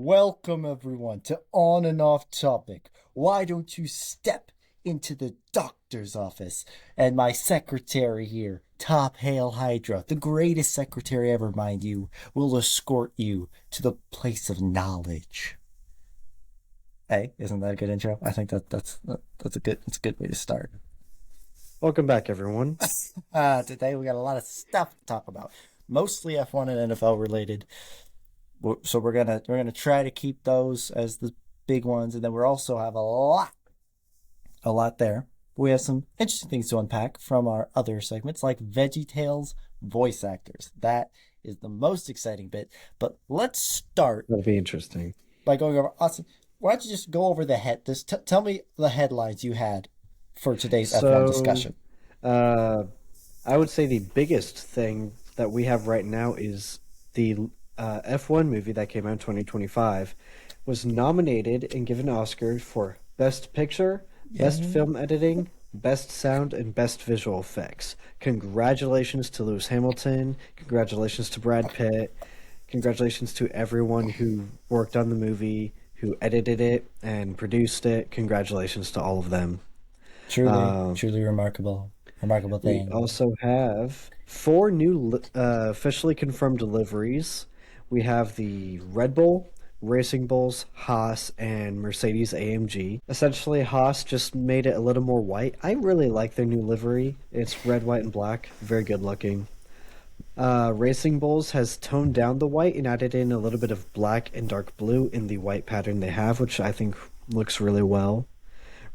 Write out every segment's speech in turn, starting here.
Welcome everyone to On and Off Topic. Why don't you step into the doctor's office and my secretary here, Top Hail Hydra, the greatest secretary ever, mind you, will escort you to the place of knowledge. Hey, isn't that a good intro? I think that's a good way to start. Welcome back, everyone. Today we got a lot of stuff to talk about, mostly F1 and NFL related. So we're gonna try to keep those as the big ones, and then we also have a lot there. We have some interesting things to unpack from our other segments, like Veggietales voice actors. That is the most exciting bit. But let's start That'll be interesting. by going over. Austin, why don't you just go over the head? Just tell me the headlines you had for today's F1 So, discussion. uh, I would say the biggest thing that we have right now is the F1 movie that came out in 2025 was nominated and given an Oscar for Best Picture, Best Yeah. Film Editing, Best Sound, and Best Visual Effects. Congratulations to Lewis Hamilton. Congratulations to Brad Pitt. Congratulations to everyone who worked on the movie, who edited it and produced it. Congratulations to all of them. Truly, Um, truly remarkable we thing. also have four new officially confirmed deliveries. We have the Red Bull, Racing Bulls, Haas, and Mercedes AMG. Essentially, Haas just made it a little more white. I really like their new livery. It's red, white, and black. Very good looking. Racing Bulls has toned down the white and added in a little bit of black and dark blue in the white pattern they have, which I think looks really well.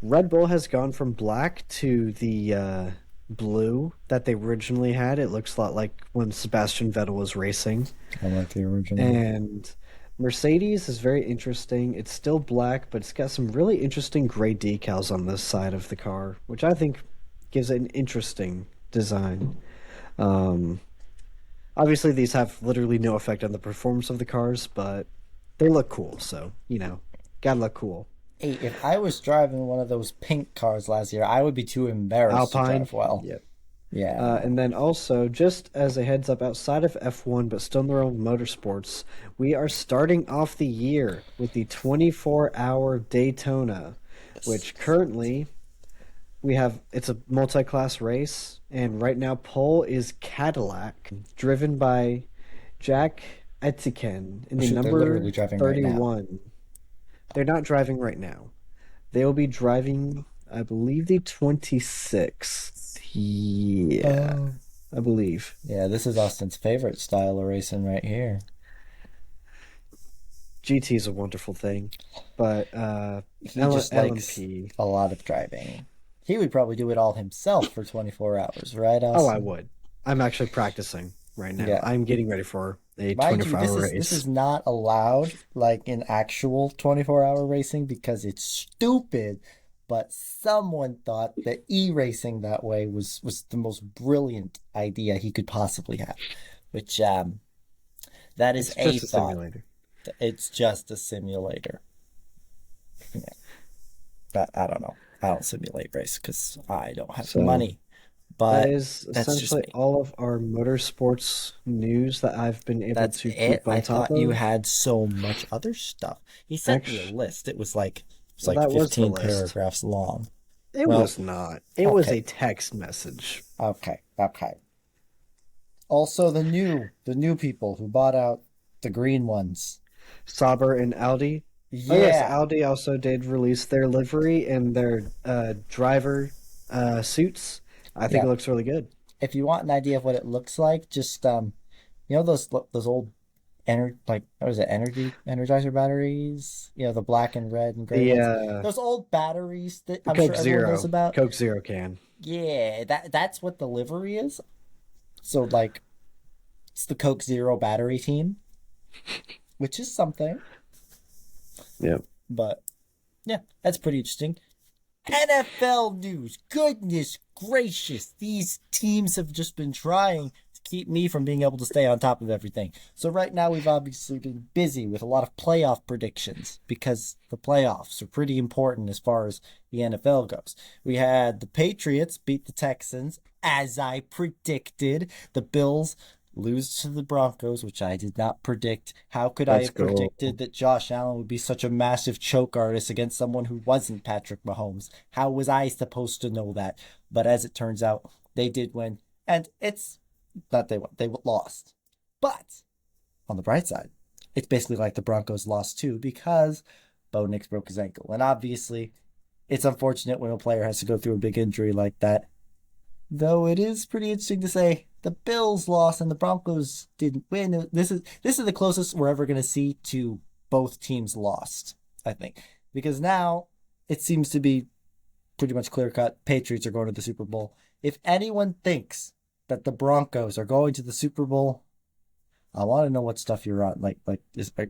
Red Bull has gone from black to the blue that they originally had. It looks a lot like when Sebastian Vettel was racing. I like the original. And Mercedes is very interesting. It's still black, but it's got some really interesting gray decals on this side of the car, which I think gives it an interesting design. Um, Obviously, these have literally no effect on the performance of the cars, but they look cool, so, gotta look cool. Hey, if I was driving one of those pink cars last year, I would be too embarrassed to Alpine, drive well. yep. Yeah. And then also, just as a heads up, outside of F1, but still in the realm of motorsports, we are starting off the year with the 24-hour Daytona, which currently it's a multi-class race, and right now pole is Cadillac, driven by Jack Etienne in Oh, the shoot, they're number literally driving right now. 31. They're not driving right now. They will be driving, I believe, the 26th. Yeah, Oh. I believe. Yeah, this is Austin's favorite style of racing right here. GT is a wonderful thing, but He just likes LMP. a lot of driving. He would probably do it all himself for 24 hours, right, Oh, I Austin? would. I'm actually practicing right now. Yeah. I'm getting ready for a Mind you, 24-hour this is race. not allowed like in actual 24-hour racing because it's stupid, but someone thought that e-racing that way was the most brilliant idea he could possibly have, which that is It's a just a thought. simulator. It's just a simulator. Yeah, but I don't know. I don't simulate race because I don't have the So money. that But is that's just essentially me. all of our motorsports news that I've been able That's to it. keep I on top thought you of. had so much other stuff. He sent me a Actually, list. It's well, like that was the 15 list. paragraphs long. It Well, was not. It was okay, a text message. okay. Also, the new people who bought out the green ones. Sauber and Audi. Oh yes, Yeah, Audi also did release their livery and their driver suits. I think yeah. it looks really good. If you want an idea of what it looks like, just those old like what is it, energizer batteries? The black and red and gray The ones. uh, Those old batteries that the I'm sure Coke everyone knows Zero, about. Coke Zero can. Yeah, that's what the livery is. So like it's the Coke Zero battery team, which is something. Yep. But yeah, that's pretty interesting. NFL news. Goodness gracious. These teams have just been trying to keep me from being able to stay on top of everything. So right now we've obviously been busy with a lot of playoff predictions because the playoffs are pretty important as far as the NFL goes. We had the Patriots beat the Texans as I predicted. The Bills lose to the Broncos, which I did not predict. How could I Let's have go. predicted that Josh Allen would be such a massive choke artist against someone who wasn't Patrick Mahomes? How was I supposed to know that? But as it turns out, they did win. And it's not they won, they lost. But on the bright side, it's basically like the Broncos lost too because Bo Nix broke his ankle. And obviously, it's unfortunate when a player has to go through a big injury like that. Though it is pretty interesting to say the Bills lost and the Broncos didn't win. This is the closest we're ever going to see to both teams lost, I think, because now it seems to be pretty much clear cut. Patriots are going to the Super Bowl. If anyone thinks that the Broncos are going to the Super Bowl, I want to know what stuff you're on.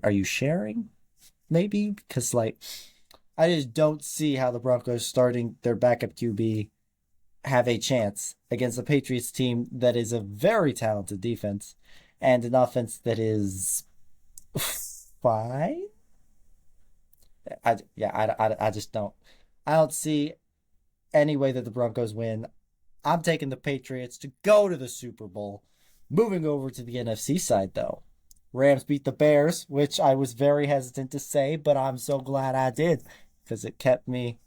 Are you sharing? Maybe because I just don't see how the Broncos starting their backup QB have a chance against a Patriots team that is a very talented defense and an offense that is fine. I just don't. I don't see any way that the Broncos win. I'm taking the Patriots to go to the Super Bowl. Moving over to the NFC side, though. Rams beat the Bears, which I was very hesitant to say, but I'm so glad I did because it kept me,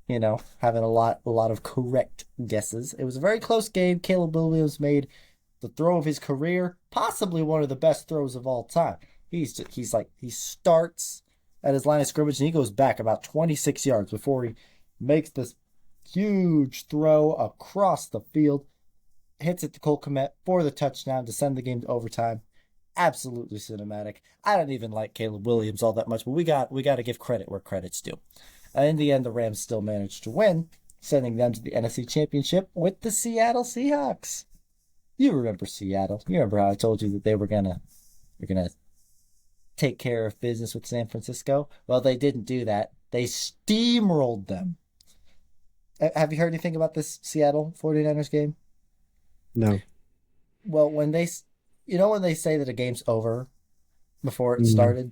having a lot of correct guesses. It was a very close game. Caleb Williams made the throw of his career, possibly one of the best throws of all time. He starts at his line of scrimmage and he goes back about 26 yards before he makes this huge throw across the field, hits it to Cole Kmet for the touchdown to send the game to overtime. Absolutely cinematic. I don't even like Caleb Williams all that much, but we got to give credit where credit's due. In the end, the Rams still managed to win, sending them to the NFC Championship with the Seattle Seahawks. You remember Seattle? You remember how I told you that they're gonna take care of business with San Francisco? Well, they didn't do that. They steamrolled them. Have you heard anything about this Seattle 49ers game? No. Well, when they say that a game's over before it Mm. started?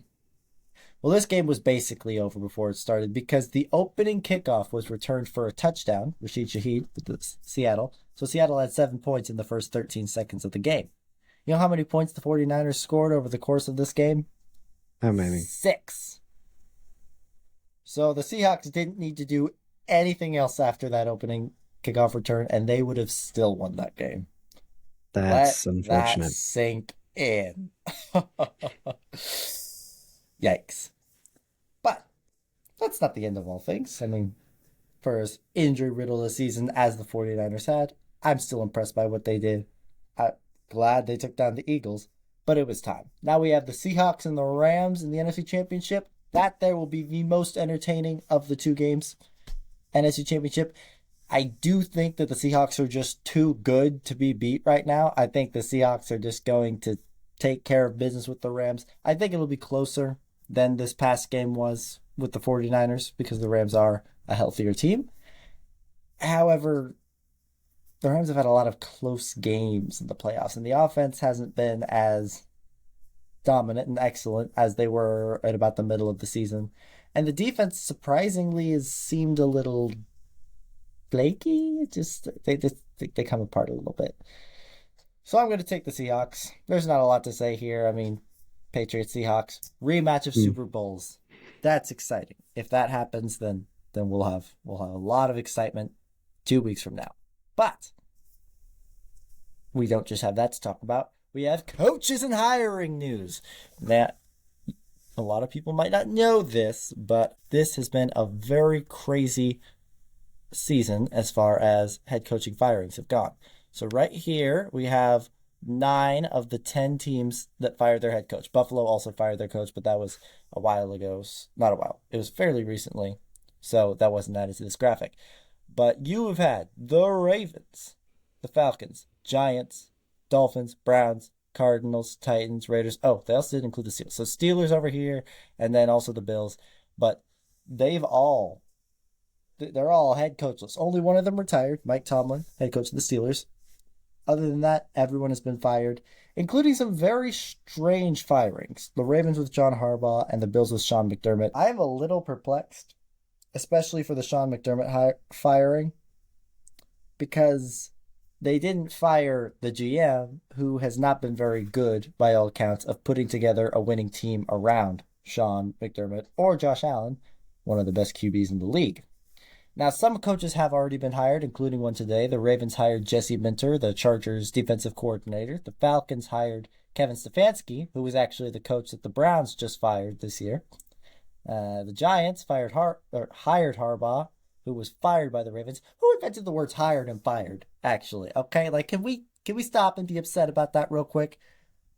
Well, this game was basically over before it started because the opening kickoff was returned for a touchdown, Rashid Shaheed with the Seattle. So Seattle had 7 points in the first 13 seconds of the game. You know how many points the 49ers scored over the course of this game? How many? 6. So the Seahawks didn't need to do anything else after that opening kickoff return, and they would have still won that game. Let That's that unfortunate. sink in. Yikes. But that's not the end of all things. I mean, for as injury riddled a season as the 49ers had, I'm still impressed by what they did. I'm glad they took down the Eagles, but it was time. Now we have the Seahawks and the Rams in the NFC Championship. That there will be the most entertaining of the two games. NFC Championship. I do think that the Seahawks are just too good to be beat right now. I think the Seahawks are just going to take care of business with the Rams. I think it'll be closer than this past game was with the 49ers because the Rams are a healthier team. However, the Rams have had a lot of close games in the playoffs, and the offense hasn't been as dominant and excellent as they were at about the middle of the season. And the defense surprisingly has seemed a little flaky. They come apart a little bit. So I'm going to take the Seahawks. There's not a lot to say here. I mean, Patriots Seahawks rematch of Mm. Super Bowls. That's exciting. If that happens, then we'll have a lot of excitement 2 weeks from now. But we don't just have that to talk about. We have coaches and hiring news. Now, a lot of people might not know this, but this has been a very crazy season as far as head coaching firings have gone. So right here we have 9 of the 10 teams that fired their head coach. Buffalo also fired their coach, but that was a while ago. Not a while. It was fairly recently. So that wasn't added to this graphic. But you have had the Ravens, the Falcons, Giants, Dolphins, Browns, Cardinals, Titans, Raiders. Oh, they also did include the Steelers. So Steelers over here, and then also the Bills. But they've all they're all head coachless. Only one of them retired, Mike Tomlin, head coach of the Steelers. Other than that, everyone has been fired, including some very strange firings. The Ravens with John Harbaugh and the Bills with Sean McDermott. I am a little perplexed, especially for the Sean McDermott firing, because they didn't fire the GM, who has not been very good, by all accounts, of putting together a winning team around Sean McDermott or Josh Allen, one of the best QBs in the league. Now, some coaches have already been hired, including one today. The Ravens hired Jesse Minter, the Chargers defensive coordinator. The Falcons hired Kevin Stefanski, who was actually the coach that the Browns just fired this year. The Giants hired Harbaugh, who was fired by the Ravens. Who invented the words hired and fired? Actually, okay, like can we stop and be upset about that real quick?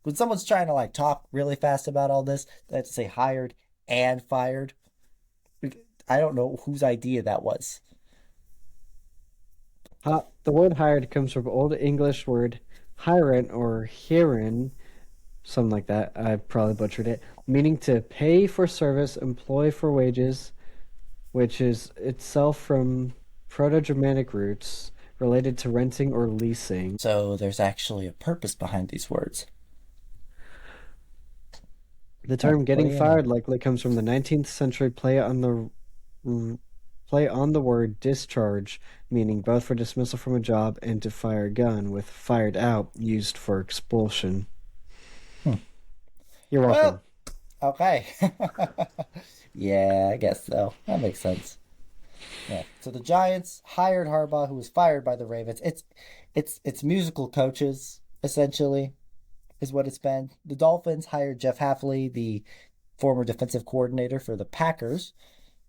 When someone's trying to like talk really fast about all this, they have to say hired and fired. I don't know whose idea that was. The word hired comes from Old English word hiren or hiren, something like that. I probably butchered it, meaning to pay for service, employ for wages, which is itself from Proto-Germanic roots related to renting or leasing. So there's actually a purpose behind these words. The Huh, term what do "getting you know? fired" likely comes from the 19th century play on the word discharge, meaning both for dismissal from a job and to fire a gun, with "fired out" used for expulsion. Hmm. You're welcome. Well, okay. Yeah, I guess so. That makes sense. Yeah. So the Giants hired Harbaugh, who was fired by the Ravens. It's musical coaches essentially is what it's been. The Dolphins hired Jeff Hafley, the former defensive coordinator for the Packers.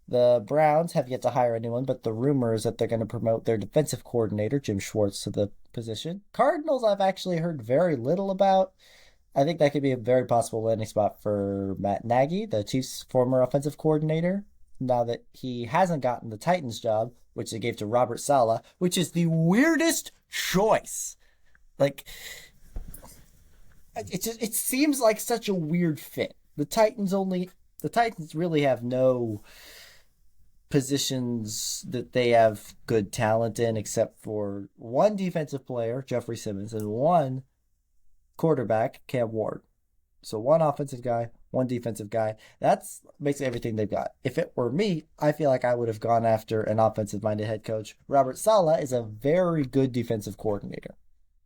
The Browns have yet to hire anyone, but the rumor is that they're going to promote their defensive coordinator, Jim Schwartz, to the position. Cardinals, I've actually heard very little about. I think that could be a very possible landing spot for Matt Nagy, the Chiefs' former offensive coordinator, now that he hasn't gotten the Titans job, which they gave to Robert Saleh, which is the weirdest choice. Like, it seems like such a weird fit. The Titans really have no positions that they have good talent in except for one defensive player, Jeffrey Simmons, and one quarterback, Cam Ward. So one offensive guy, one defensive guy. That's basically everything they've got. If it were me, I feel like I would have gone after an offensive minded head coach. Robert Saleh is a very good defensive coordinator.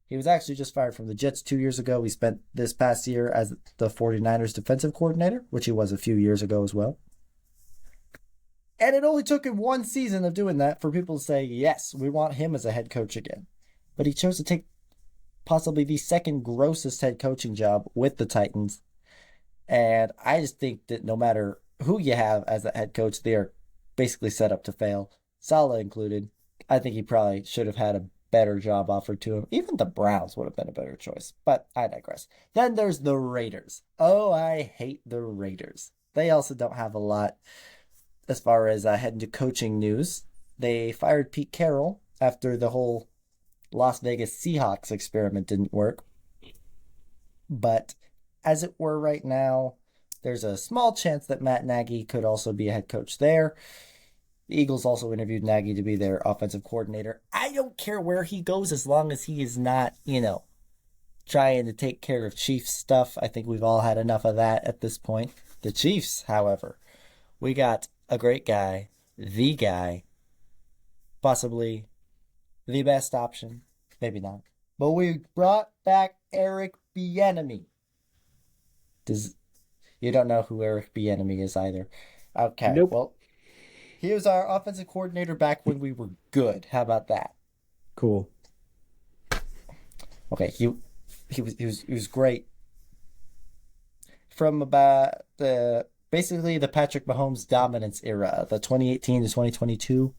He was actually just fired from the Jets 2 years ago. He spent this past year as the 49ers defensive coordinator, which he was a few years ago as well. And it only took him one season of doing that for people to say, yes, we want him as a head coach again. But he chose to take possibly the second grossest head coaching job with the Titans. And I just think that no matter who you have as a head coach, they are basically set up to fail, Saleh included. I think he probably should have had a better job offered to him. Even the Browns would have been a better choice, but I digress. Then there's the Raiders. Oh, I hate the Raiders. They also don't have a lot as far as heading to coaching news. They fired Pete Carroll after the whole Las Vegas Seahawks experiment didn't work. But as it were right now, there's a small chance that Matt Nagy could also be a head coach there. The Eagles also interviewed Nagy to be their offensive coordinator. I don't care where he goes as long as he is not, trying to take care of Chiefs stuff. I think we've all had enough of that at this point. The Chiefs, however, we got a great guy, the guy, possibly the best option. Maybe not. But we brought back Eric Bieniemy. You don't know who Eric Bieniemy is either. Okay, Nope. well, he was our offensive coordinator back when we were good. How about that? Cool. Okay, he was great from about basically the Patrick Mahomes dominance era, the 2018 to 2022.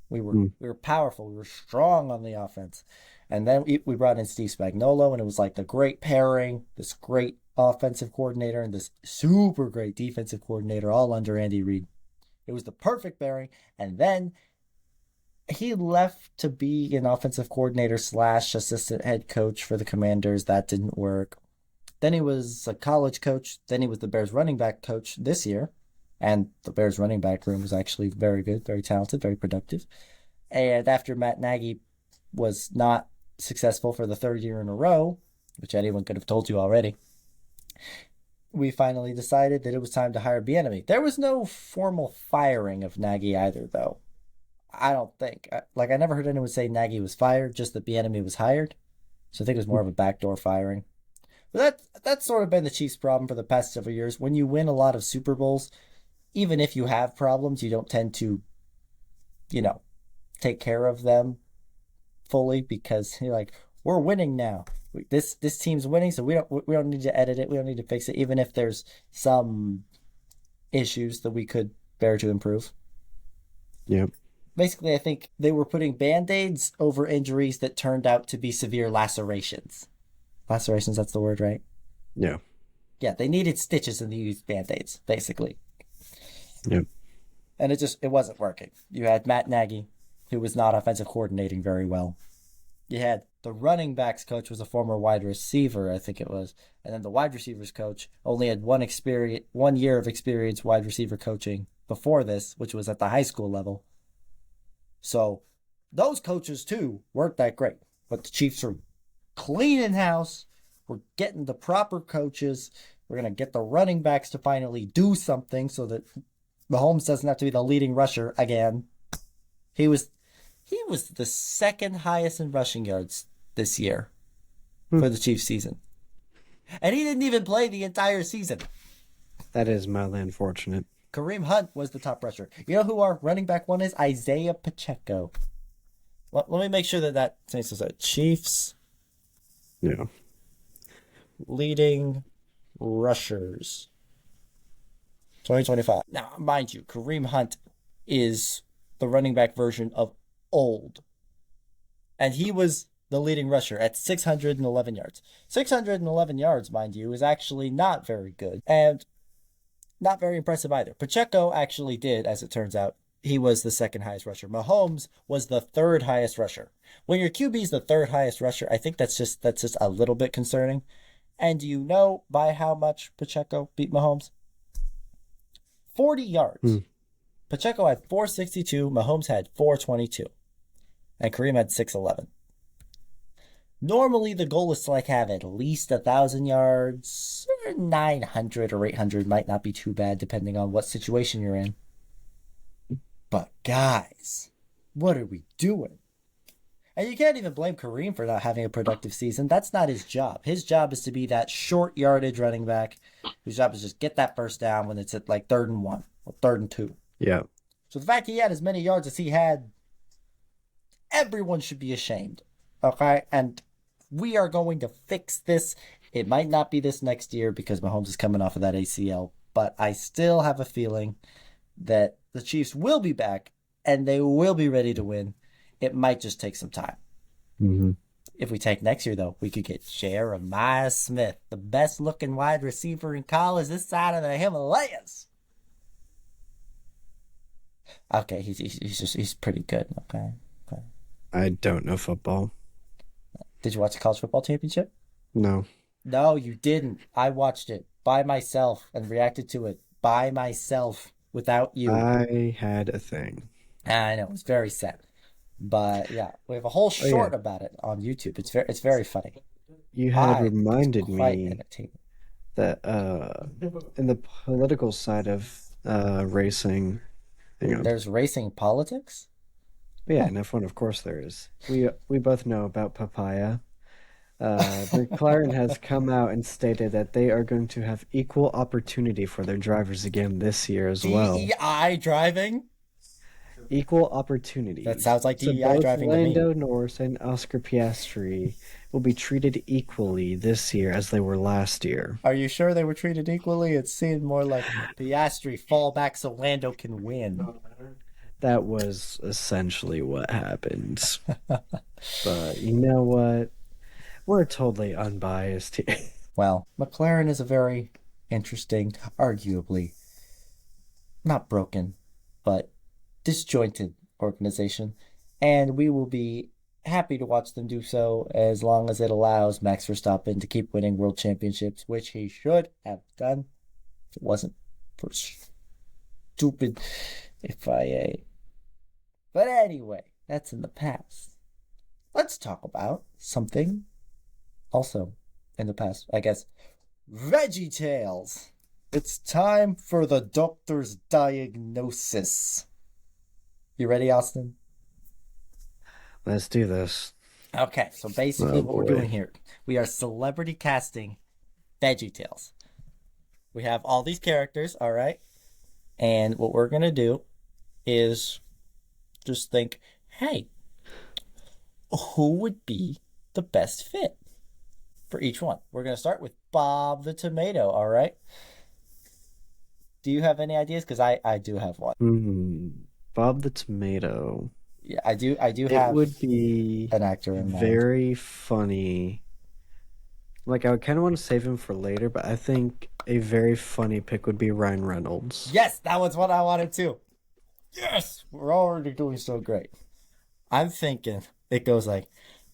We were powerful. We were strong on the offense. And then we brought in Steve Spagnuolo, and it was like the great pairing, this great offensive coordinator and this super great defensive coordinator all under Andy Reid. It was the perfect pairing. And then he left to be an offensive coordinator slash assistant head coach for the Commanders. That didn't work. Then he was a college coach. Then he was the Bears running back coach this year. And the Bears running back room was actually very good, very talented, very productive. And after Matt Nagy was not successful for the third year in a row, which anyone could have told you already, we finally decided that it was time to hire Bieniemy. There was no formal firing of Nagy either, though. I don't think. Like, I never heard anyone say Nagy was fired, just that Bieniemy was hired. So I think it was more of a backdoor firing. But that's sort of been the Chiefs' problem for the past several years. When you win a lot of Super Bowls, even if you have problems, you don't tend to, you know, take care of them fully because you're like, we're winning now. This team's winning, so we don't need to edit it. We don't need to fix it, even if there's some issues that we could bear to improve. Yep. Basically, I think they were putting band-aids over injuries that turned out to be severe lacerations. Lacerations, that's the word, right? Yeah. Yeah, they needed stitches and they used band-aids, basically. Yep. And it wasn't working. You had Matt Nagy, who was not offensive coordinating very well. You had the running backs coach was a former wide receiver, I think it was. And then the wide receivers coach only had 1 year of experience wide receiver coaching before this, which was at the high school level. So those coaches too weren't that great. But the Chiefs are cleaning house. We're getting the proper coaches. We're gonna get the running backs to finally do something so that Mahomes doesn't have to be the leading rusher again. He was the second highest in rushing yards this year for the Chiefs season. And he didn't even play the entire season. That is mildly unfortunate. Kareem Hunt was the top rusher. You know who our running back one is? Isaiah Pacheco. Let me make sure that makes sense. Chiefs Yeah. leading rushers 2025. Now, mind you, Kareem Hunt is the running back version of old. And he was the leading rusher at 611 yards. 611 yards, mind you, is actually not very good. And not very impressive either. Pacheco actually did, as it turns out. He was the second highest rusher. Mahomes was the third highest rusher. When your QB is the third highest rusher, I think that's just a little bit concerning. And do you know by how much Pacheco beat Mahomes? 40 yards. Pacheco had 462. Mahomes had 422. And Kareem had 611. Normally, the goal is to have at least 1,000 yards. 900 or 800 might not be too bad, depending on what situation you're in. But guys, what are we doing? And you can't even blame Kareem for not having a productive season. That's not his job. His job is to be that short yardage running back whose job is just get that first down when it's at 3rd and 1 or 3rd and 2. Yeah. So the fact he had as many yards as he had, everyone should be ashamed. Okay? And we are going to fix this. It might not be this next year because Mahomes is coming off of that ACL, but I still have a feeling that the Chiefs will be back and they will be ready to win. It might just take some time. Mm-hmm. If we take next year, though, we could get Jeremiah Smith, the best looking wide receiver in college this side of the Himalayas. Okay, he's pretty good. Okay. I don't know football. Did you watch the college football championship? No. No, you didn't. I watched it by myself and reacted to it by myself without you. I had a thing. I know, it was very sad. But yeah, we have a whole short about it on YouTube. It's very funny. You had It's reminded quite me entertaining. that in the political side of racing, There's racing politics? yeah, in F1, of course there is. We both know about papaya. McLaren has come out and stated that they are going to have equal opportunity for their drivers again this year as well. DEI driving? Equal opportunity. That sounds like So DEI both driving to me. Lando Norris and Oscar Piastri will be treated equally this year as they were last year. Are you sure they were treated equally? It seemed more like Piastri fall back so Lando can win. That was essentially what happened. But you know what? We're totally unbiased here. Well, McLaren is a very interesting, arguably not broken, but disjointed organization, and we will be happy to watch them do so as long as it allows Max Verstappen to keep winning world championships, which he should have done if it wasn't for stupid FIA. But anyway, that's in the past. Let's talk about something also in the past, I guess. Veggietales. It's time for the doctor's diagnosis. You ready, Austin? Let's do this. Okay, so basically Oh what we're doing boy. here, we are celebrity casting Veggietales. We have all these characters, all right? And what we're gonna do is just think, hey, who would be the best fit for each one? We're gonna start with Bob the Tomato, all right? Do you have any ideas? Because I do have one. Hmm. Bob the Tomato. Yeah, I do It have would be an actor in mind. very funny. Like, I would kind of want to save him for later, but I think a very funny pick would be Ryan Reynolds. Yes, that was what I wanted too. Yes, we're already doing so great. I'm thinking it goes like,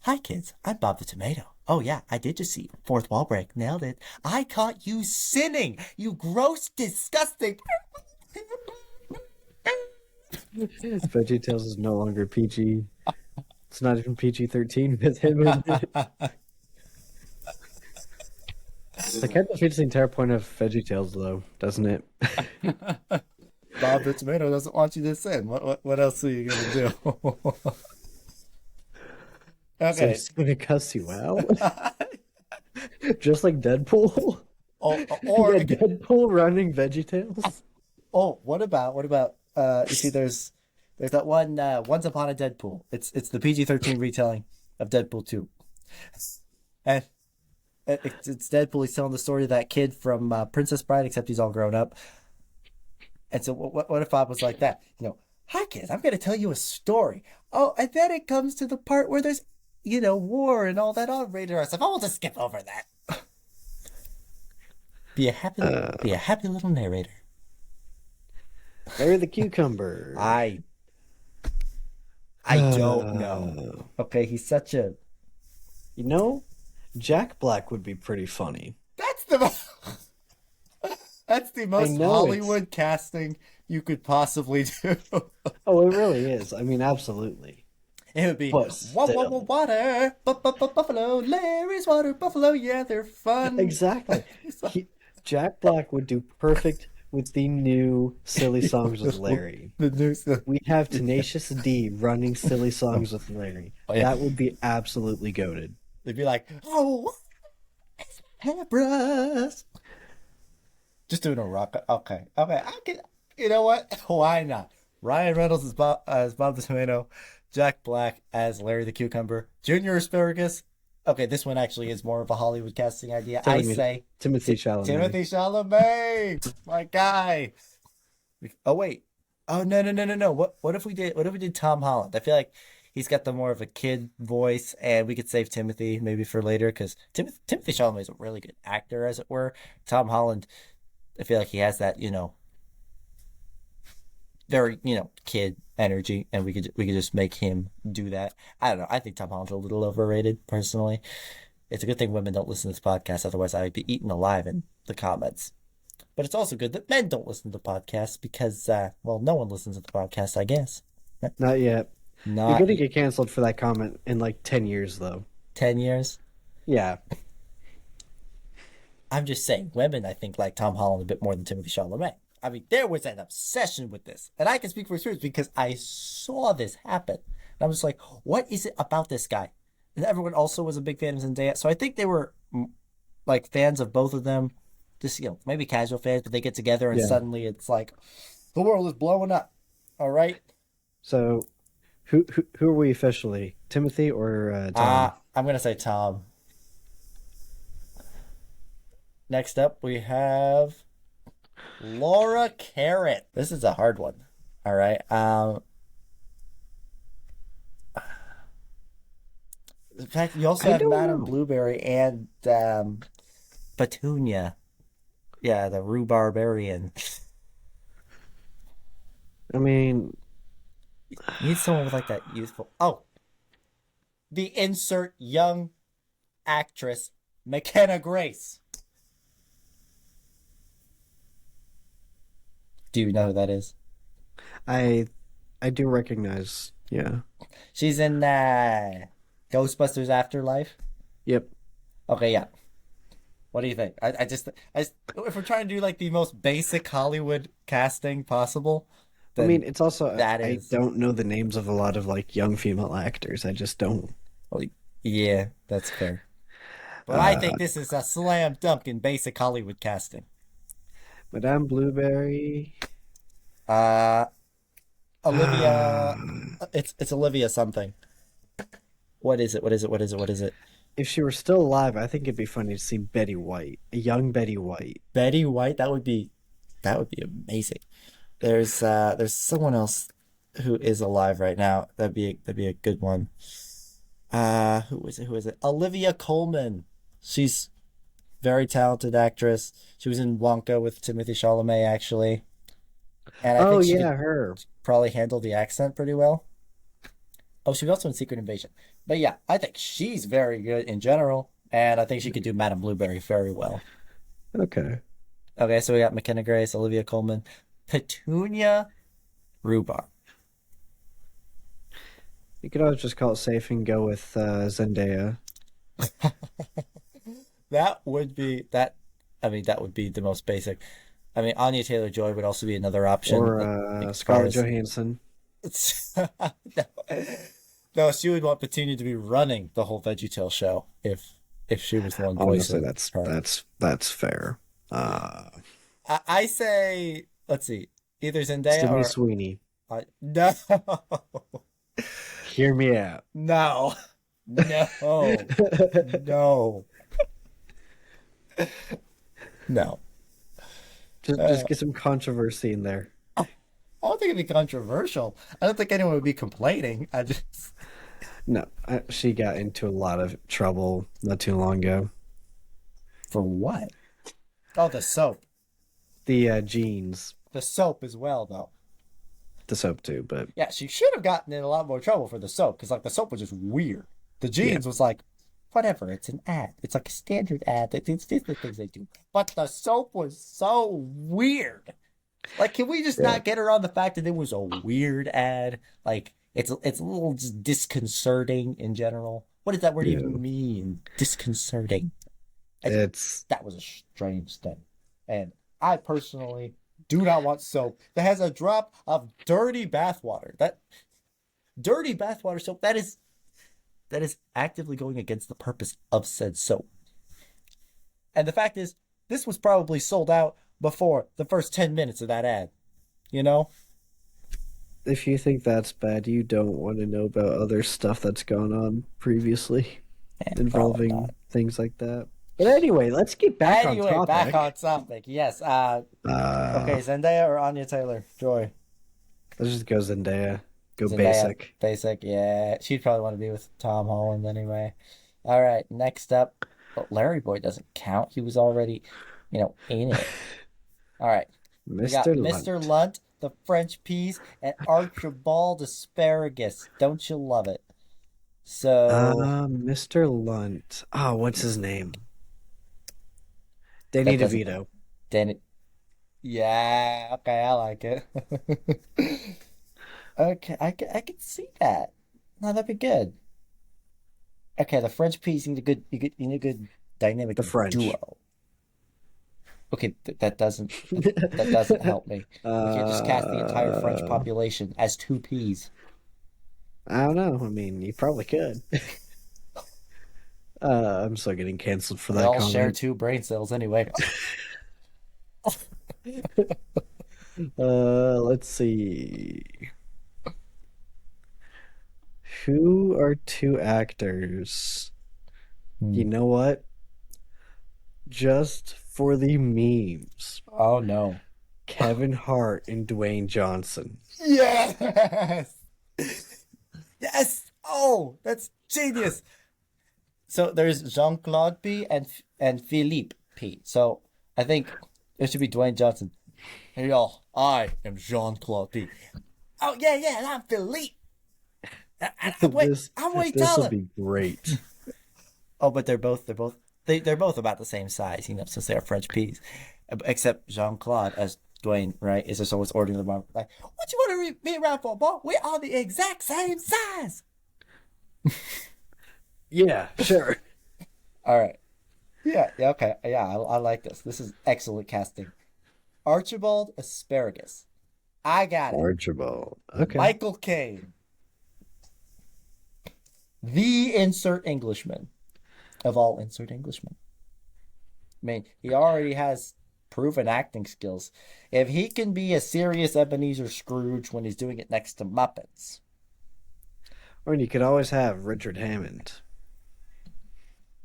"Hi kids, I'm Bob the Tomato. Oh yeah, I did just see fourth wall break. Nailed it. I caught you sinning. You gross, disgusting." VeggieTales is no longer PG. It's not even PG-13 with him in it. That kind of defeats the entire point of VeggieTales, though, doesn't it? Bob the Tomato doesn't want you to sin. What else are you gonna do? So Okay. he's gonna cuss you out, just like Deadpool. Or Yeah, Deadpool running VeggieTales. oh, what about you see there's that one Once Upon a Deadpool. It's the PG-13 retelling of Deadpool 2. And it's Deadpool. He's telling the story of that kid from Princess Bride, except he's all grown up. And so what if Bob was like that? Hi kids, I'm going to tell you a story. Oh, and then it comes to the part where there's war and all that on rated R stuff. I will just skip over that. Be a happy little narrator. Larry the Cucumber. I I don't know. Okay, he's such a You know, Jack Black would be pretty funny. that's the most that's the I most know it's. Hollywood casting you could possibly do. Oh, it really is. I mean, absolutely. It would be But still. water, buffalo, Larry's water buffalo. Yeah, they're fun. Exactly. He, Jack Black would do perfect with the new silly songs with Larry. The news. We have Tenacious D running silly songs with Larry. Oh yeah, That would be absolutely goated. they'd be like, "Oh, hairbrush." Just doing a rock. Okay, okay. I can. You know what? Why not? Ryan Reynolds as Bob the Tomato, Jack Black as Larry the Cucumber, Junior Asparagus. Okay, this one actually is more of a Hollywood casting idea. I say Timothy Chalamet. Timothy Chalamet, my guy. Oh wait. Oh no. What if we did Tom Holland? I feel like he's got the more of a kid voice, and we could save Timothy maybe for later because Timothy Chalamet is a really good actor, as it were. Tom Holland, I feel like he has that very kid energy, and we could just make him do that. I don't know. I think Tom Holland's a little overrated personally. It's a good thing women don't listen to this podcast, otherwise I'd be eaten alive in the comments. But it's also good that men don't listen to podcasts because, well, no one listens to the podcast, I guess. Not yet. You're Not gonna get canceled for that comment in like 10 years, though. 10 years. Yeah. I'm just saying, women, I think, like Tom Holland a bit more than Timothy Chalamet. I mean, there was an obsession with this. And I can speak for experience because I saw this happen. And I'm just like, what is it about this guy? And everyone also was a big fan of Zendaya. So I think they were like fans of both of them. Just, maybe casual fans, but they get together and Yeah. suddenly it's like, the world is blowing up. All right. So, who are we officially? Timothy or Tom? I'm going to say Tom. Next up, we have Laura Carrot. This is a hard one. All right. In fact, you also I have don't Madame know. Blueberry and Petunia. Yeah, the rhubarbarian. I mean, You need someone with like that youthful. Oh, the insert young actress McKenna Grace. Do you know who that is? I I do recognize. Yeah. She's in Ghostbusters Afterlife. Yep. Okay, yeah. What do you think? I just if we're trying to do like the most basic Hollywood casting possible, I mean, then it's also that I is, don't know the names of a lot of like young female actors. I just don't. well, yeah, that's fair. But I Uh, think this is a slam dunk in basic Hollywood casting. Madame Blueberry. Uh, Olivia, Ah, it's Olivia something. What is it? What is it? What is it? What is it? if she were still alive, I think it'd be funny to see Betty White, a young Betty White. Betty White. That would be amazing. There's someone else who is alive right now. That'd be a good one. Who is it? Who is it? Olivia Colman. She's very talented actress. She was in Wonka with Timothy Chalamet actually, and I Oh think she could yeah, her. probably handle the accent pretty well. Oh, she was also in Secret Invasion. But yeah, I think she's very good in general, and I think she could do Madame Blueberry very well. Okay. Okay, so we got McKenna Grace, Olivia Colman, Petunia Rhubarb. You could always just call it safe and go with Zendaya That would be that. I mean, that would be the most basic. I mean, Anya Taylor Joy would also be another option. or Like as far Scarlett as Johansson. no, no, she would want Petunia to be running the whole VeggieTale show if she was the one Honestly, voicing that's her. that's that's fair. Uh, I say, let's see, either Zendaya Sydney or Sweeney. no, Hear me out. no, no, no, no. Just Uh, get some controversy in there. I don't think it'd be controversial. I don't think anyone would be complaining. I just No, she got into a lot of trouble not too long ago. for what? Oh, the soap. The jeans, The soap as well, though. the soap too, but Yeah, she should have gotten in a lot more trouble for the soap because, like, the soap was just weird. The yeah, jeans was like, whatever. It's an ad. It's like a standard ad. These are the things they do. But the soap was so weird. Like, can we just yeah, not get around the fact that it was a weird ad? Like, it's a little just disconcerting in general. What does that word yeah. even mean? Disconcerting. I, It's that was a strange thing. And I personally do not want soap that has a drop of dirty bathwater. That dirty bathwater soap that is actively going against the purpose of said soap. And the fact is, this was probably sold out before the first 10 minutes of that ad. You know? if you think that's bad, you don't want to know about other stuff that's gone on previously Probably involving not. things like that. But anyway, let's get back on Anyway, back on topic. topic. Yes. Uh, Okay, Zendaya or Anya Taylor Joy? let's just go Zendaya. Go Zendaya, basic. basic. Yeah, she'd probably want to be with Tom Holland anyway. All right, next up, well, Larry Boy doesn't count. He was already, in it. All right, we got Mr. Mr. Lunt. Lunt, the French peas, and Archibald asparagus. Don't you love it? So Mr. Lunt. Oh, what's his name? Danny that doesn't. DeVito. Then it. Yeah. Okay, I like it. Okay, I can see that. No, that'd be good. Okay, the French peas need a good dynamic The French. duo. Okay, that doesn't help me. We can't just cast the entire French uh, population as two peas. I don't know. I mean, you probably could. I'm still getting canceled for They that all share comment. two brain cells anyway. Let's see. Who are two actors? You Hmm. know what? Just for the memes, Oh no. Kevin Hart and Dwayne Johnson. Yes. Yes. Oh, that's genius. So there's Jean-Claude P and Philippe P. So I think it should be Dwayne Johnson. Hey y'all, I am Jean-Claude P. Oh yeah, yeah, and I'm Philippe. Wait, This I'm way this will taller. be great. Oh, but they're both about the same size, since they're French peas. Except Jean-Claude as Dwayne, right, is just always ordering them on like, what you want to be around for, boy? We're all the exact same size. Yeah, sure. All right. Yeah, yeah, okay. Yeah, I like this. This is excellent casting. Archibald Asparagus. I got it. Archibald. Okay. Michael Caine, the insert Englishman of all insert Englishmen. I mean, he already has proven acting skills. If he can be a serious Ebenezer Scrooge when he's doing it next to Muppets, Or you could always have Richard Hammond.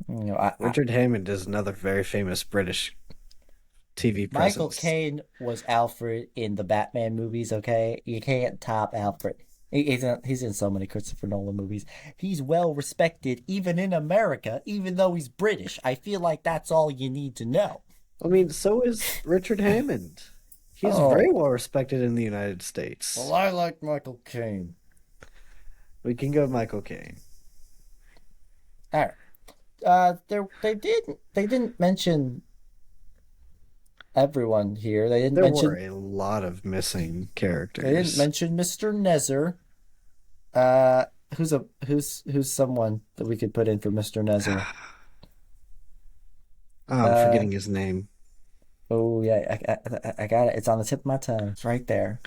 you know, Richard Hammond is another very famous British TV Michael presence. Caine was Alfred in the Batman movies. Okay, you can't top Alfred. He's in so many Christopher Nolan movies. He's well respected even in America, even though he's British. I feel like that's all you need to know. I mean, so is Richard Hammond. He's very well respected in the United States. Well, I like Michael Caine. We can go Michael Caine. All right. They didn't mention everyone here. They didn't There mention were a lot of missing they didn't characters. mention Mr. Nezer. Who's someone that we could put in for Mr. Nezer? Oh, I'm forgetting his name. Oh yeah, I got it. It's on the tip of my tongue. It's right there.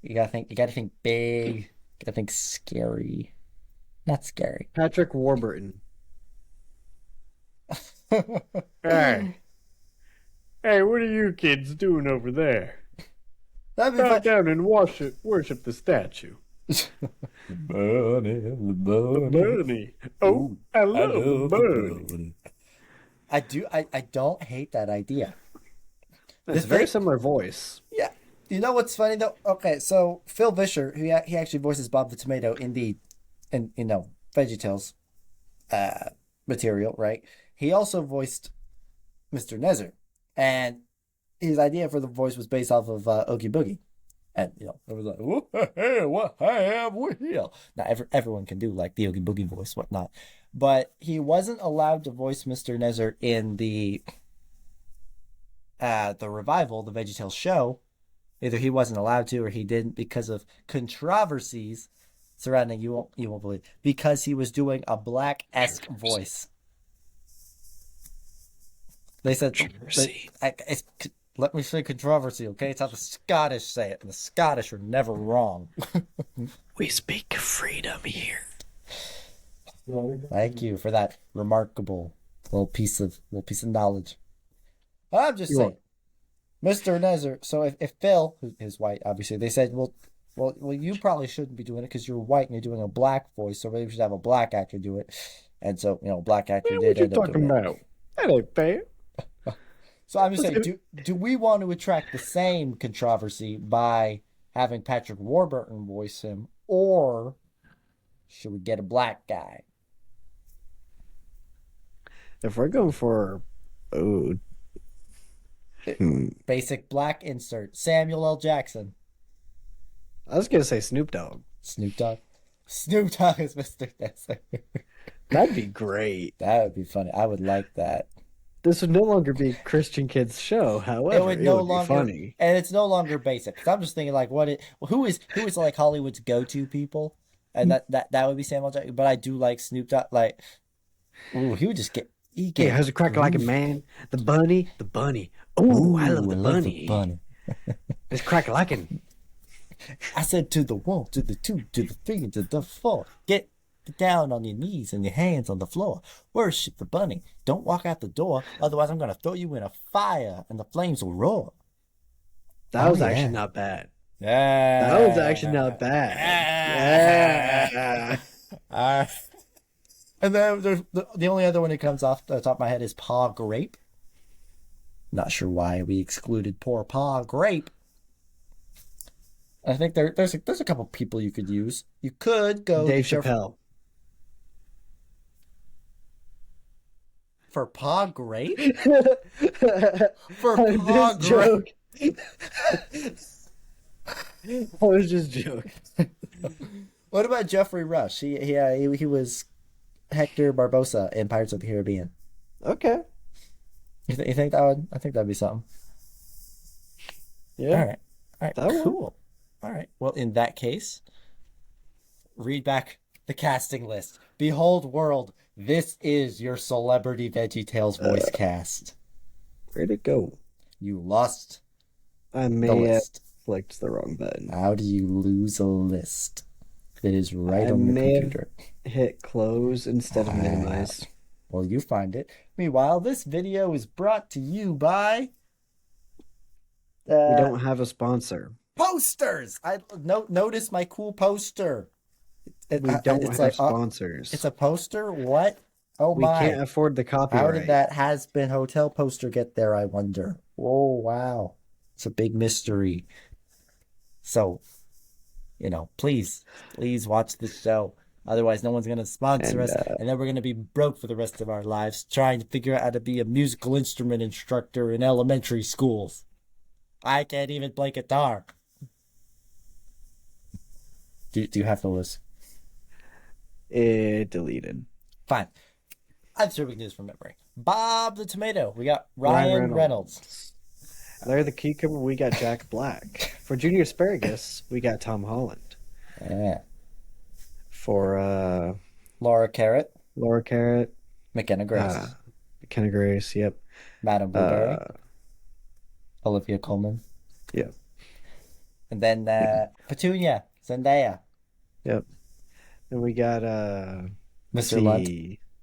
You gotta think. You gotta think big. You gotta think scary. Not scary. Patrick Warburton. Hey, hey, what are you kids doing over there? That'd be Bow fun. down and worship the statue. Bunny, The bunny. Oh, I love the bunny. I do. I don't hate that idea. It's The a very thing- similar voice. Yeah. You know what's funny though? Okay, so Phil Vischer, he actually voices Bob the Tomato in Veggietales material, right? He also voiced Mr. Nezer, and his idea for the voice was based off of Oogie Boogie, and it was like, "Whoa, hey, what I have we here." Now everyone can do like the Oogie Boogie voice, whatnot, but he wasn't allowed to voice Mr. Nezer in the revival, the VeggieTales show. Either he wasn't allowed to or he didn't because of controversies surrounding you won't believe because he was doing a black-esque voice. They said Controversy. let me say controversy, okay? It's how the Scottish say it, and the Scottish are never wrong. We speak of freedom here. Thank you for that remarkable little piece of knowledge. I'm just You're saying, Mr. Nezer. So if Phil, who is white, obviously, they said, well, you probably shouldn't be doing it because you're white and you're doing a black voice, so maybe we should have a black actor do it. And so, black actor Man, did what you end up talking doing it. about? That ain't fair. So I'm just saying, do we want to attract the same controversy by having Patrick Warburton voice him, or should we get a black guy? If we're going for Basic black insert. Samuel L. Jackson. I was gonna say Snoop Dogg. Snoop Dogg. Snoop Dogg is Mr. Nezer. That'd be great. That would be funny. I would like that. This would no longer be Christian Kids Show. However, It would no be longer, funny. and it's no longer basic. Cause I'm just thinking like, who is like Hollywood's go-to people, and that would be Samuel Jackson. But I do like Snoop Dogg. Like, ooh, he would just get. Hey, how's it crack like a man? The bunny. Oh, I love the bunny. bunny. It's crack like an. I said to the 1, to the 2, to the 3, to the 4. Get down on your knees and your hands on the floor. Worship the bunny. Don't walk out the door, otherwise I'm gonna throw you in a fire and the flames will roar. That was yeah. actually not bad. Yeah. That was actually not bad. Yeah. And then there's the only other one that comes off the top of my head is Pa Grape. Not sure why we excluded poor Pa Grape. I think there's a couple people you could use. You could go Dave Chappelle. for Pa Grape. For I Pa was Grape. I was just joking. What about Jeffrey Rush? He was Hector Barbosa in Pirates of the Caribbean. Okay. You think that would? I think that'd be something. Yeah. All right. That would. Cool. All right. Well, in that case, read back the casting list. Behold, world, this is your celebrity VeggieTales voice cast. Where'd it go? You lost I the may have list? clicked the wrong button. How do you lose a list? It is right I on your may have computer. hit close instead of minimize. Well, you find it. Meanwhile, this video is brought to you by We don't have a sponsor. posters. I notice my cool poster. We don't It's have like sponsors. it's a poster. What? Oh We my! can't afford the How copyright. did that has-been hotel poster get there? I wonder. Oh wow, it's a big mystery. So, please watch this show. Otherwise, no one's gonna sponsor And, us, and then we're gonna be broke for the rest of our lives trying to figure out how to be a musical instrument instructor in elementary schools. I can't even play guitar. Do you have the list? It deleted. Fine. I'm sure we can do this from memory. Bob the Tomato. We got Ryan Reynolds. Larry the Cucumber, we got Jack Black. For Junior Asparagus, we got Tom Holland. Yeah. For Laura Carrot. Laura Carrot. McKenna Grace. McKenna Grace, yep. Madam Blueberry. Olivia Colman. Yep. And then Petunia. Zendaya. Yep. And we got Mr. Lunt.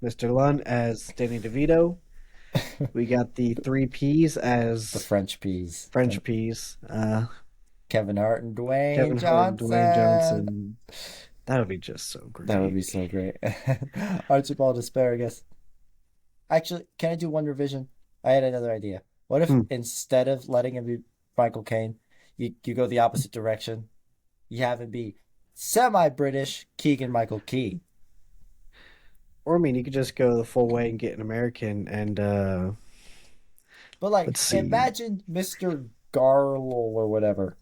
Mr. Lunt as Danny DeVito. We got the 3 Ps as The French Peas. Kevin Hart and Dwayne Johnson. That would be just so great. That would be so great. Archibald Asparagus. Actually, can I do one revision? I had another idea. What if instead of letting him be Michael Caine, you go the opposite direction? You have him be semi-British Keegan-Michael Key. Or, I mean, you could just go the full way and get an American and, But, like, let's see. imagine Mr. Garl or whatever.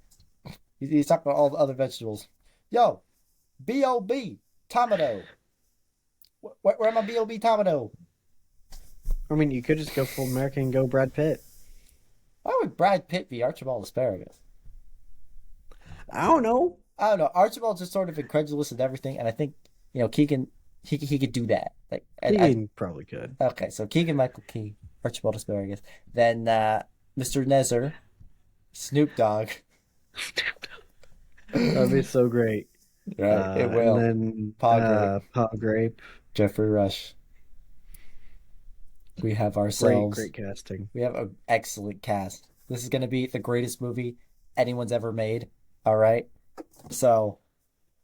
He's talking about all the other vegetables. Yo, B.O.B. Tomato. Where my B.O.B. Tomato? I mean, you could just go full American and go Brad Pitt. Why would Brad Pitt be Archibald Asparagus? I don't know. Archibald's just sort of incredulous and everything, and I think Keegan he could do that. Like Keegan probably could. Okay, so Keegan-Michael Key, Archibald Asparagus, then Mr. Nezer, Snoop Dogg. That'd be so great. Right, it will. And then Paul Grape. Jeffrey Rush. We have ourselves. Great casting. We have an excellent cast. This is going to be the greatest movie anyone's ever made. All right. So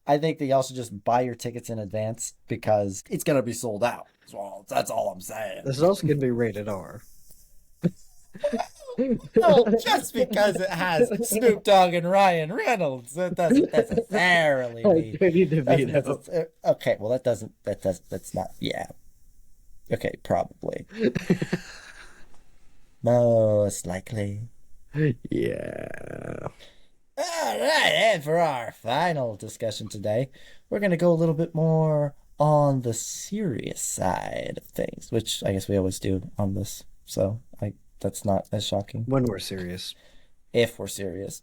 I think that y'all should just buy your tickets in advance because it's going to be sold out. So that's all I'm saying. This is also going to be rated R. No, just because it has Snoop Dogg and Ryan Reynolds, that doesn't necessarily mean. Okay, well that's not. Yeah. Okay, probably. Most likely. Yeah. All right, and for our final discussion today, we're going to go a little bit more on the serious side of things, which I guess we always do on this. So that's not as shocking. When we're serious. If we're serious.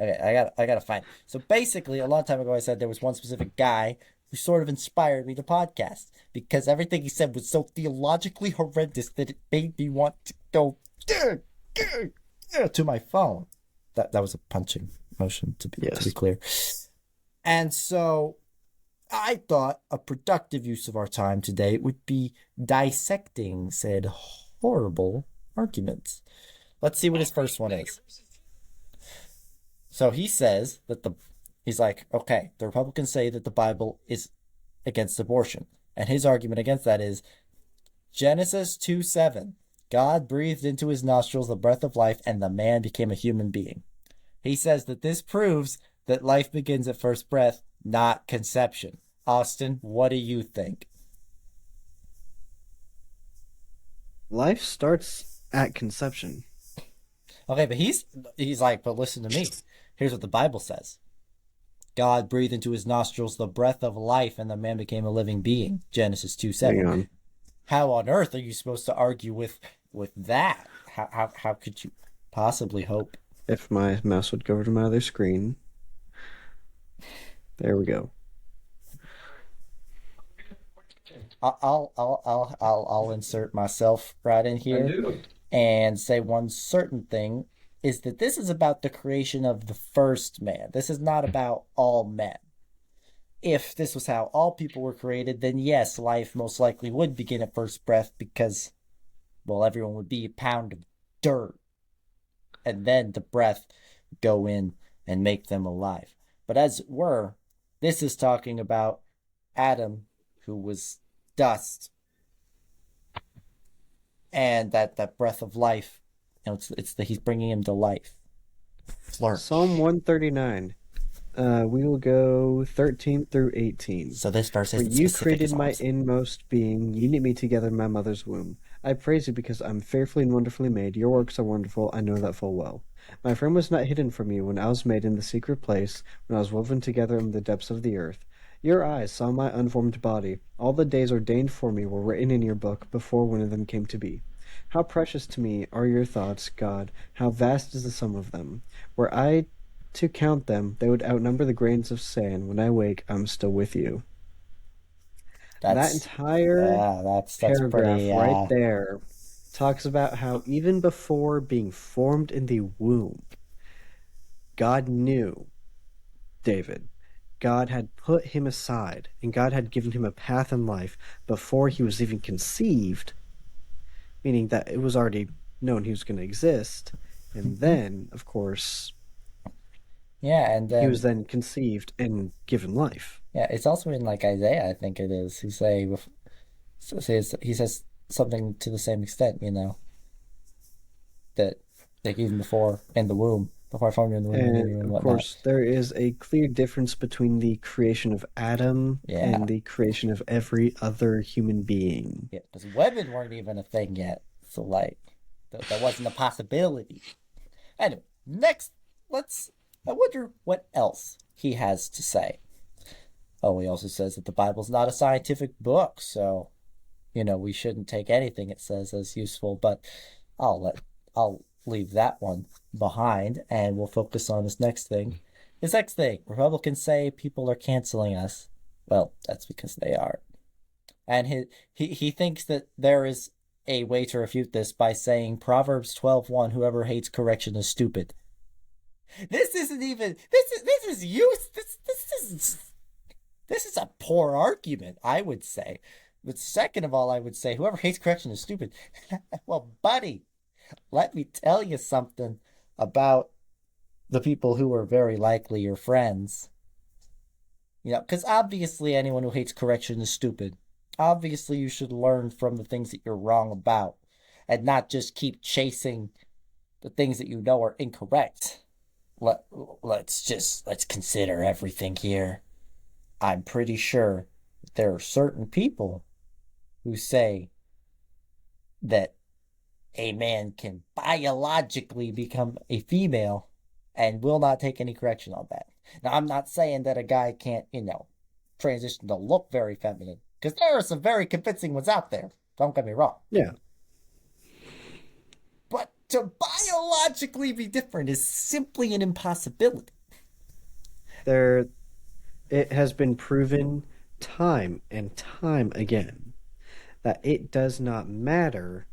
Okay, I gotta find. So basically, a long time ago, I said there was one specific guy who sort of inspired me to podcast because everything he said was so theologically horrendous that it made me want to go to my phone. That was a punching motion to be clear. And so I thought a productive use of our time today would be dissecting said horrible arguments. Let's see what his first one is. So he says that he's like, okay, the Republicans say that the Bible is against abortion. And his argument against that is Genesis 2:7. God breathed into his nostrils the breath of life and the man became a human being. He says that this proves that life begins at first breath, not conception. Austin, what do you think? Life starts at conception. Okay, but he's like, but listen to me. Here's what the Bible says. God breathed into his nostrils the breath of life and the man became a living being. Genesis 2:7. Hang on. How on earth are you supposed to argue with that? How could you possibly hope? If my mouse would go over to my other screen. There we go. I'll insert myself right in here and say one certain thing is that this is about the creation of the first man. This is not about all men. If this was how all people were created, then yes, life most likely would begin at first breath because, well, everyone would be a pound of dirt, and then the breath would go in and make them alive. But as it were, this is talking about Adam, who was dust, and that breath of life. He's bringing him to life. Flourish. Psalm 139. We will go 13 through 18. So this verse For isn't you specific created as my ours. inmost being. You knit me together in my mother's womb. I praise you because I'm fearfully and wonderfully made. Your works are wonderful. I know that full well. My frame was not hidden from you when I was made in the secret place, when I was woven together in the depths of the earth. Your eyes saw my unformed body. All the days ordained for me were written in your book before one of them came to be. How precious to me are your thoughts, God. How vast is the sum of them. Were I to count them, they would outnumber the grains of sand. When I wake, I'm still with you. That That's entire that's paragraph pretty. right there talks about how even before being formed in the womb, God knew David. God had put him aside, and God had given him a path in life before he was even conceived, meaning that it was already known he was going to exist. And then, of course, Yeah, and he was then conceived and given life. yeah, it's also in like Isaiah, I think it is. He says something to the same extent, that like even before in the womb, before I formed you in the womb, I knew you And and of whatnot. course, there is a clear difference between the creation of Adam Yeah. and the creation of every other human being. Yeah, because women weren't even a thing yet, so like that wasn't a possibility. Anyway, next, I wonder what else he has to say. Oh, he also says that the Bible's not a scientific book, so we shouldn't take anything it says as useful, but I'll leave that one behind and we'll focus on his next thing. His next thing, Republicans say people are canceling us. Well, that's because they are. And he thinks that there is a way to refute this by saying Proverbs 12:1, whoever hates correction is stupid. This isn't even this is use this is a poor argument, I would say. But second of all, I would say whoever hates correction is stupid. Well, buddy, let me tell you something about the people who are very likely your friends. Because obviously anyone who hates correction is stupid. Obviously, you should learn from the things that you're wrong about and not just keep chasing the things that you know are incorrect. Let's consider everything here. I'm pretty sure there are certain people who say that a man can biologically become a female and will not take any correction on that. Now, I'm not saying that a guy can't, transition to look very feminine, because there are some very convincing ones out there. Don't get me wrong. Yeah. But to biologically be different is simply an impossibility. It has been proven time and time again that it does not matter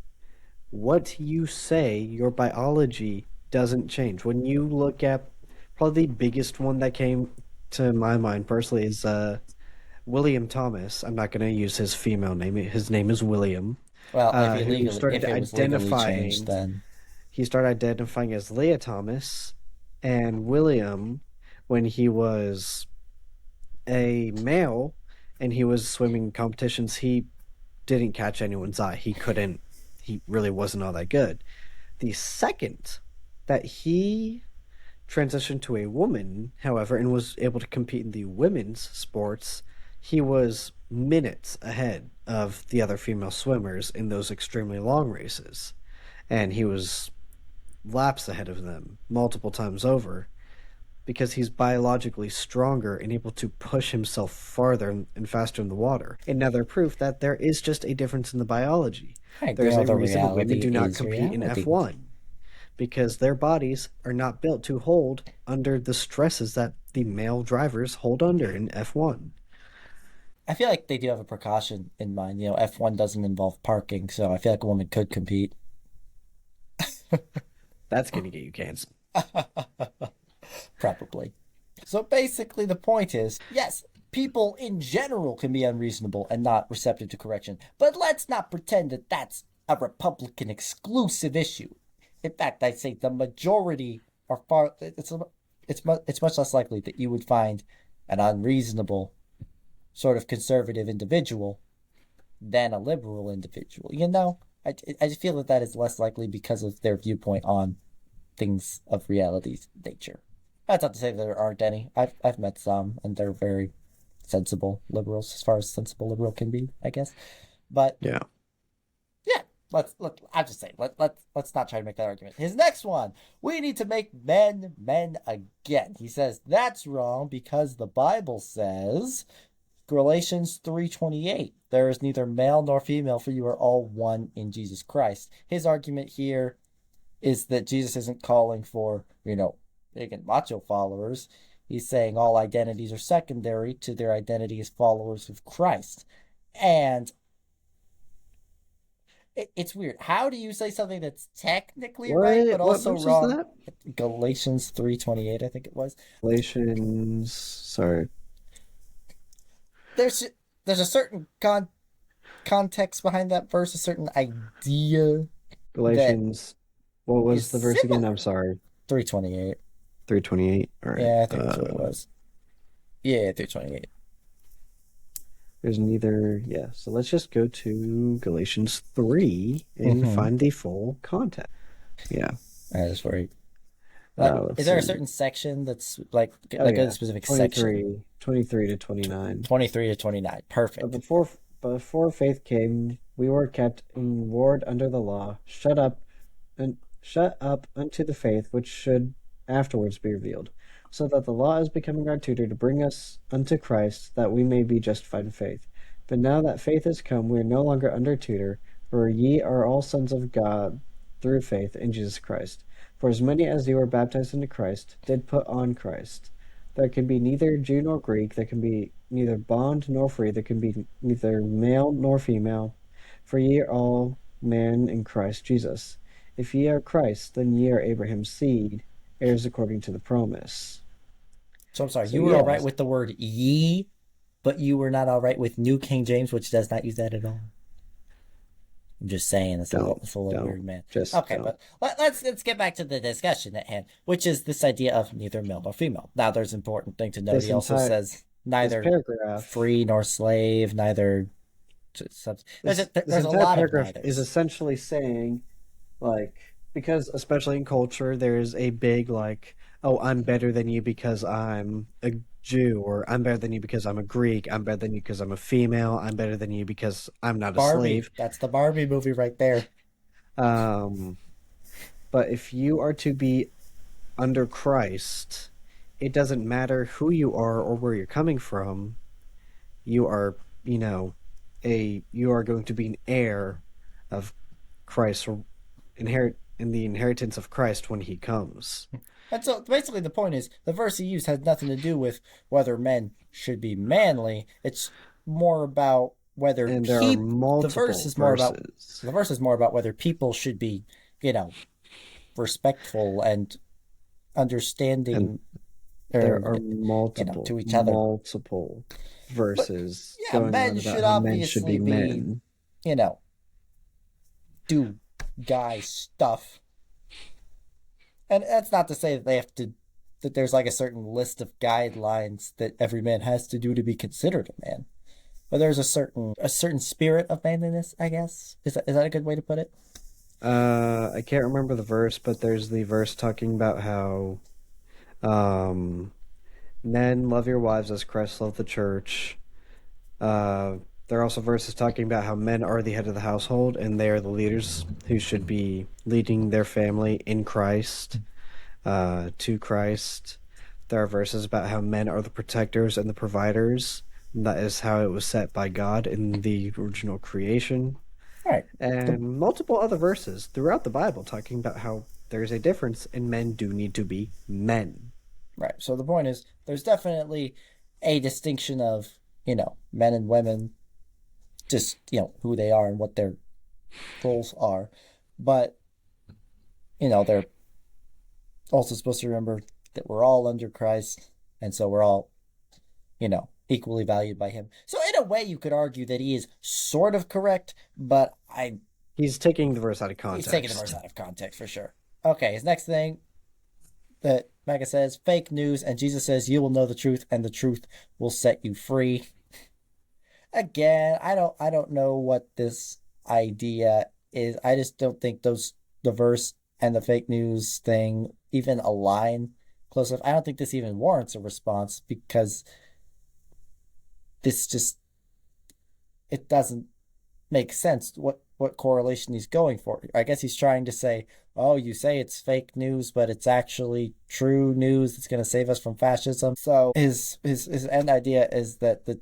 what you say, your biology doesn't change. When you look at probably the biggest one that came to my mind personally is William Thomas. I'm not going to use his female name. His name is William. Well, Who if it was legally changed, then he started identifying as Leah Thomas, and William when he was a male and he was swimming competitions, he didn't catch anyone's eye. He really wasn't all that good. The second that he transitioned to a woman, however, and was able to compete in the women's sports, he was minutes ahead of the other female swimmers in those extremely long races. And he was laps ahead of them multiple times over because he's biologically stronger and able to push himself farther and faster in the water. Another proof that there is just a difference in the biology. There's a the reason women do not is compete in reality. F1 because their bodies are not built to hold under the stresses that the male drivers hold under in F1. I feel like they do have a precaution in mind. F1 doesn't involve parking, so I feel like a woman could compete. That's gonna get you canceled. Probably. So basically, the point is yes, people in general can be unreasonable and not receptive to correction, but let's not pretend that that's a Republican exclusive issue. In fact, I'd say the majority are far. It's much less likely that you would find an unreasonable sort of conservative individual than a liberal individual. I just feel that that is less likely because of their viewpoint on things of reality's nature. That's not to say that there aren't any. I've met some, and they're very sensible liberals, as far as sensible liberal can be, I guess. But Yeah. yeah, I'm just saying. Let's not try to make that argument. His next one: we need to make men men again. He says that's wrong because the Bible says Galatians 3:28. There is neither male nor female, for you are all one in Jesus Christ. His argument here is that Jesus isn't calling for, big and macho followers. He's saying all identities are secondary to their identity as followers of Christ. And it's weird. How do you say something that's technically right but What also verse wrong? is that? Galatians 3:28, I think it was. Galatians. Sorry. There's a certain context behind that verse, a certain idea that Galatians. What was is the verse again? similar. I'm sorry. 3:28. 3:28. All right. Yeah, I think that's what it was. Yeah, 3:28. There's neither. Yeah. So let's just go to Galatians 3 and Mhm. find the full context. Yeah. I was worried. Let's Is there a see. certain section that's like Oh, a yeah. specific section? 23 to 29. 23 to 29. Perfect. Before faith came, we were kept in ward under the law, shut up unto the faith which should afterwards be revealed, so that the law is becoming our tutor to bring us unto Christ, that we may be justified in faith. But now that faith is come, we are no longer under tutor, for ye are all sons of God through faith in Jesus Christ. For as many as you were baptized into Christ did put on Christ. There can be neither Jew nor Greek, there can be neither bond nor free, there can be neither male nor female, for ye are all man in Christ Jesus. If ye are Christ, then ye are Abraham's seed, heirs according to the promise. So I'm sorry, So, you were all yes. right with the word ye, but you were not all right with New King James, which does not use that at all. I'm just saying, it's a little weird, man. Okay, don't. but let's get back to the discussion at hand, which is this idea of neither male nor female. Now, there's an important thing to note. This He also entire- says neither paragraph free nor slave, neither. There's this a entire lot of paragraph neithers. is essentially saying, like, because especially in culture, there's a big, like, oh, I'm better than you because I'm a Jew, or I'm better than you because I'm a Greek, I'm better than you because I'm a female, I'm better than you because I'm not a Barbie. slave. That's the Barbie movie right there. But if you are to be under Christ, it doesn't matter who you are or where you're coming from. You are, you are going to be an heir of Christ, or inherit in the inheritance of Christ when he comes. And so basically the point is the verse he used has nothing to do with whether men should be manly. It's more about whether And there are multiple the verse is more verses. the verse is more about whether people should be, respectful and understanding There are multiple to each other. multiple verses Yeah, going men on should about how men should obviously be be, men. Do guy stuff. And that's not to say that they have to, that there's like a certain list of guidelines that every man has to do to be considered a man. But there's a certain spirit of manliness, I guess. Is that a good way to put it? I can't remember the verse, but there's the verse talking about how men love your wives as Christ loved the church. There are also verses talking about how men are the head of the household and they are the leaders who should be leading their family in Christ, to Christ. There are verses about how men are the protectors and the providers. And that is how it was set by God in the original creation. Right. And multiple other verses throughout the Bible talking about how there's a difference and men do need to be men. Right. So the point is, there's definitely a distinction of, men and women, just, who they are and what their roles are. But, they're also supposed to remember that we're all under Christ, and so we're all, equally valued by him. So in a way, you could argue that he is sort of correct, but He's taking the verse out of he's context. taking the verse out of context for sure. Okay, his next thing that Mecca says, fake news, and Jesus says, you will know the truth, and the truth will set you free. Again, I don't know what this idea is. I just don't think the verse and the fake news thing even align close enough. I don't think this even warrants a response because this just it doesn't make sense what correlation he's going for. I guess he's trying to say, oh, you say it's fake news, but it's actually true news that's going to save us from fascism. So his end idea is that the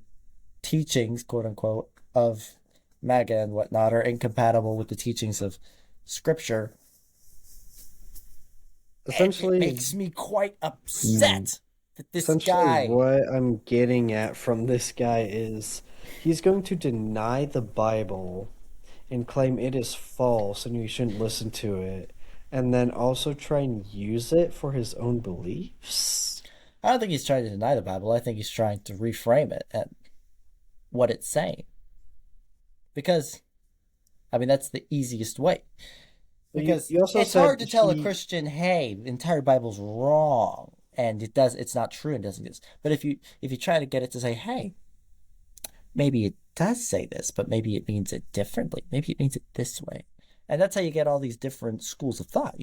teachings, quote unquote, of MAGA and whatnot are incompatible with the teachings of Scripture. Essentially, And it makes me quite upset that this essentially guy. what I'm getting at from this guy is he's going to deny the Bible and claim it is false and you shouldn't listen to it, and then also try and use it for his own beliefs. I don't think he's trying to deny the Bible. I think he's trying to reframe it and what it's saying. Because, I mean, that's the easiest way. Because You also it's said hard to tell a Christian, hey, the entire Bible's wrong, and it's not true and doesn't exist. But if you try to get it to say, hey, maybe it does say this, but maybe it means it differently. Maybe it means it this way. And that's how you get all these different schools of thought,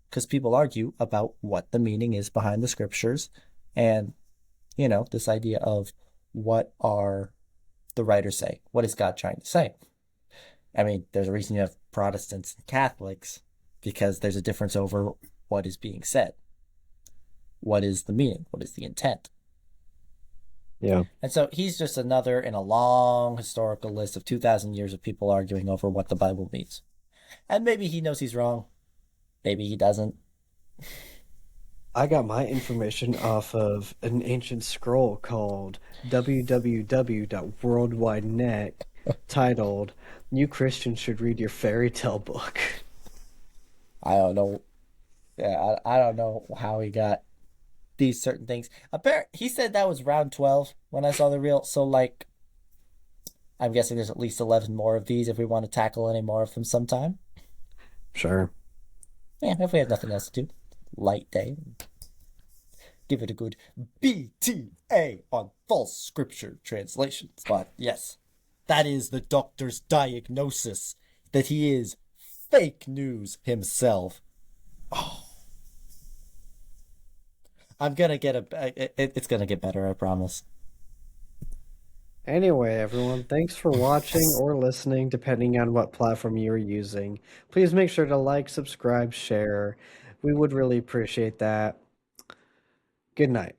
because people argue about what the meaning is behind the scriptures and, this idea of what are the writers say? What is God trying to say? I mean, there's a reason you have Protestants and Catholics because there's a difference over what is being said. What is the meaning? What is the intent? Yeah. And so he's just another in a long historical list of 2,000 years of people arguing over what the Bible means. And maybe he knows he's wrong. Maybe he doesn't. I got my information off of an ancient scroll called www.worldwidenet titled "You Christians Should Read Your Fairy Tale Book." I don't know. Yeah, I don't know how he got these certain things. He said that was round 12 when I saw the reel. So, I'm guessing there's at least 11 more of these if we want to tackle any more of them sometime. Sure. Yeah, if we have nothing else to do. Light day. Give it a good BTA on false scripture translations. But yes, that is the doctor's diagnosis that he is fake news himself. Oh. I'm gonna get it's gonna get better, I promise. Anyway, everyone, thanks for watching or listening, depending on what platform you're using. Please make sure to like, subscribe, share. We would really appreciate that. Good night.